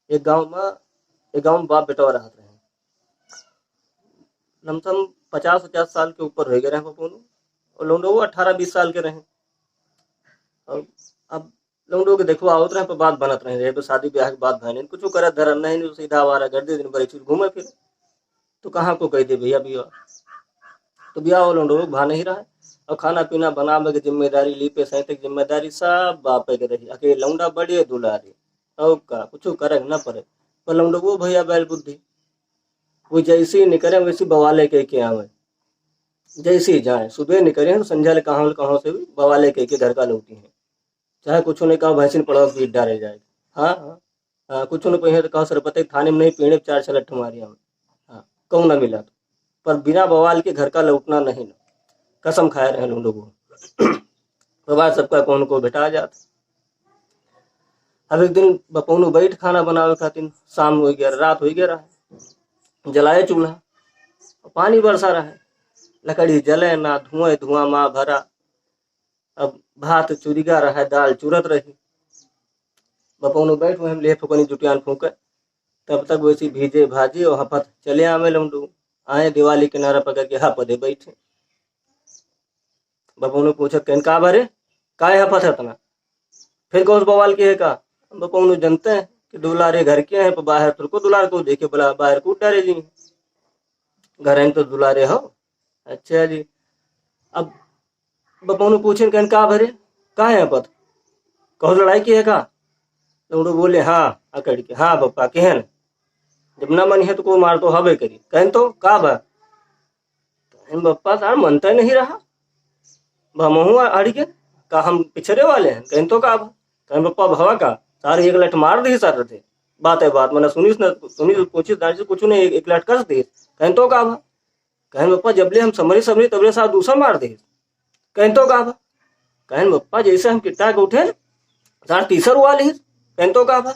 एक गांव में बाप बेटा रहत रहे। लमसम 50-50 साल के ऊपर हो गए रहे पपुन, और लोग 18-20 साल के रहे। और अब लोग के देखो आवत रहे पर बात बनत रहे तो शादी ब्याह की बात भय कुछ करे धरम नहीं, सीधा आवारा गर्दे दिन भर घूमे फिरे। तो कहाँ को कह दे भैया बिया, तो ब्याह वो लोग भा नहीं रहा है। और खाना पीना बनावे की जिम्मेदारी, लीपे सहित की जिम्मेदारी सब बापे के रही। अके लौंडा बड़े दुलारी, और का कुछ करे न पड़े। पर लौंडो वो भैया बैल बुद्धि, वो जैसी निकले वैसी बवाले के आवे। जैसी जाए सुबह निकले तो संझा कहाँ से भी बवाले के घर का लौटी है। चाहे कुछ ने कहा भैंसिन पड़ोस बीट डाले जाए। हाँ हाँ हाँ, कुछ ने पहिए तो कहा सरपते थाने में नहीं पीने 4 छलट हमारी हम। हाँ, कहूँ ना मिला तो, पर बिना बवाल के घर का लौटना नहीं ना। कसम खाए रहे लोगों को। तो बाद सबका कौन को भेटा जात। अब एक दिन बपौनु बैठ खाना बनावे खातिर, शाम हो गया रात हो गया रहा, जलाए चूल्हा, पानी बरसा रहा है, लकड़ी जले ना, धुआं धुआं माँ भरा। अब भात चुरिगा रहा है, दाल चुरत रही। बपौनु बैठ हम ले फुकनी जुटियान फूक, तब तक वैसी भीजे भाजे और हपत चले आवे लमडू। आए दिवाली किनारा पकड़ के हपदे बैठे। बपौनु पूछा कहन का भरे का हपत है तना, फिर कौन बवाल के है का। बपौनु जनते हैं कि दुलारे घर के हैं, पर बाहर तुरको दुलार को देखे बोला बाहर कूट डारे जी, घर हैं तो दुलारे हो। अच्छा जी। अब बपौनु पूछे कहन का भरे का है हपत, कहो लड़ाई की है का। लौंडो बोले हाँ अकड़ के, हाँ पप्पा केहन, जब ना मन है तो को मार तो हवे करी। कहन तो का बा, कहन पप्पा तार मनता नहीं रहा, भमहू अड़ के का हम पिछड़े वाले हैं। कहन तो का बा, कहन पप्पा भवा का तार एक लठ मार दी सर थे। बात है बात मैंने सुनी पूछी कुछ ने एक लठ कस दी। कहन तो का बा, कहन पप्पा जबले हम समरी समरी तबले साथ दूसरा मार दे। कहन तो का बा, कहन पप्पा जैसे हम किट्टा के उठे तार तीसर वाले। कहन तो का बा,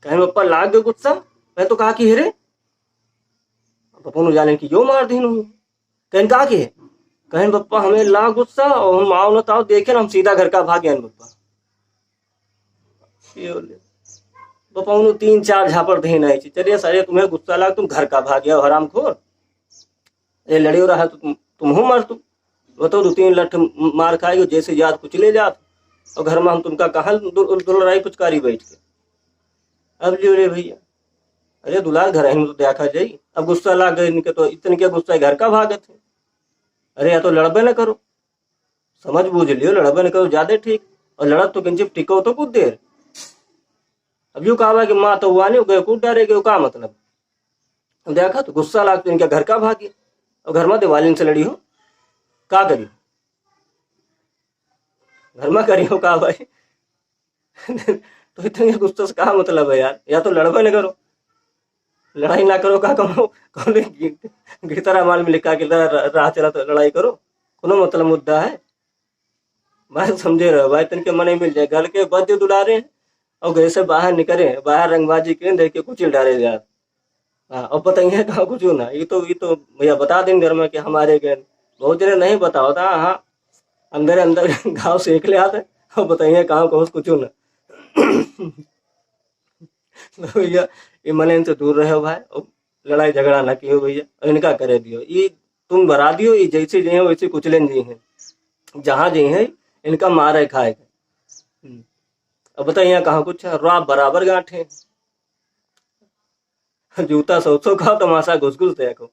कहन पप्पा लाग गए गुस्सा। कहन तो कहा कि हेरे पप्पू जाने की यो मार दी। कहन कहा कि कहन पप्पा हमें ला गुस्सा और हम आओ न ताओ देखे ना, हम सीधा घर का भागे पप्पा। पप्पा 3-4 झापड़ धी नहीं चलिए सर तुम्हें गुस्सा लगा तुम घर का भाग गया हराम खोर, ये लड़ी रहा तो तुम हो मर तुम बताओ 2-3 लठ मार खाएगी जैसे याद कुछ ले जात, और घर में हम तुमका कहा दुलराई पुचकारी बैठ के। अब लियो रे भैया, अरे दुलार घर है तो देखा जाई। अब गुस्सा ला गए इनके, तो इतने क्या गुस्सा घर का भागत है। अरे या तो लड़बे न करो, समझ बूझ लियो, लड़बे न करो ज्यादा ठीक, और लड़त तो किंचित टिको तो कुछ देर। अब यूं कहा कि माँ तो हुआ नहीं गए कूट डारेगे का मतलब। देखा तो गुस्सा लाग तो इनका घर का भागी, और घर में दिवाली से लड़ी हो का करी, घर में करी हो का भाई। तो इतने गुस्सा से कहा मतलब है यार, या तो लड़बे न करो, लड़ाई ना करो का कौन गीता माल में लिखा कि राह चला तो लड़ाई करो, कोनो मतलब मुद्दा है भाई। समझे रहो भाई, तन के मन मिल जाए घर के बद दुलारे हैं, और घर से बाहर निकले बाहर रंगबाजी के देख के कुछ डाले यार। हाँ, और बताइए कहा कुछ ना, ये तो भैया बता दें घर में कि हमारे घर बहुत जने नहीं बता होता। हाँ अंदर अंदर घाव सेक ले आते, और बताइए कहाँ कहो कुछ ना। तो भैया ये मन इनसे दूर रहे भाई, और लड़ाई झगड़ा ना कियो भैया, और इनका करे दियो ये तुम भरा दियो, ये जैसे जी है वैसे कुचलन जी हैं, जहाँ जी है इनका मारे खाएगा। अब बताइए कहाँ कुछ राब बराबर गांठे, जूता 100 खाओ तमाशा घुस घुस देखो।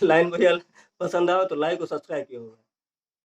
लाइन भैया पसंद आओ तो लाइक और सब्सक्राइब किया होगा।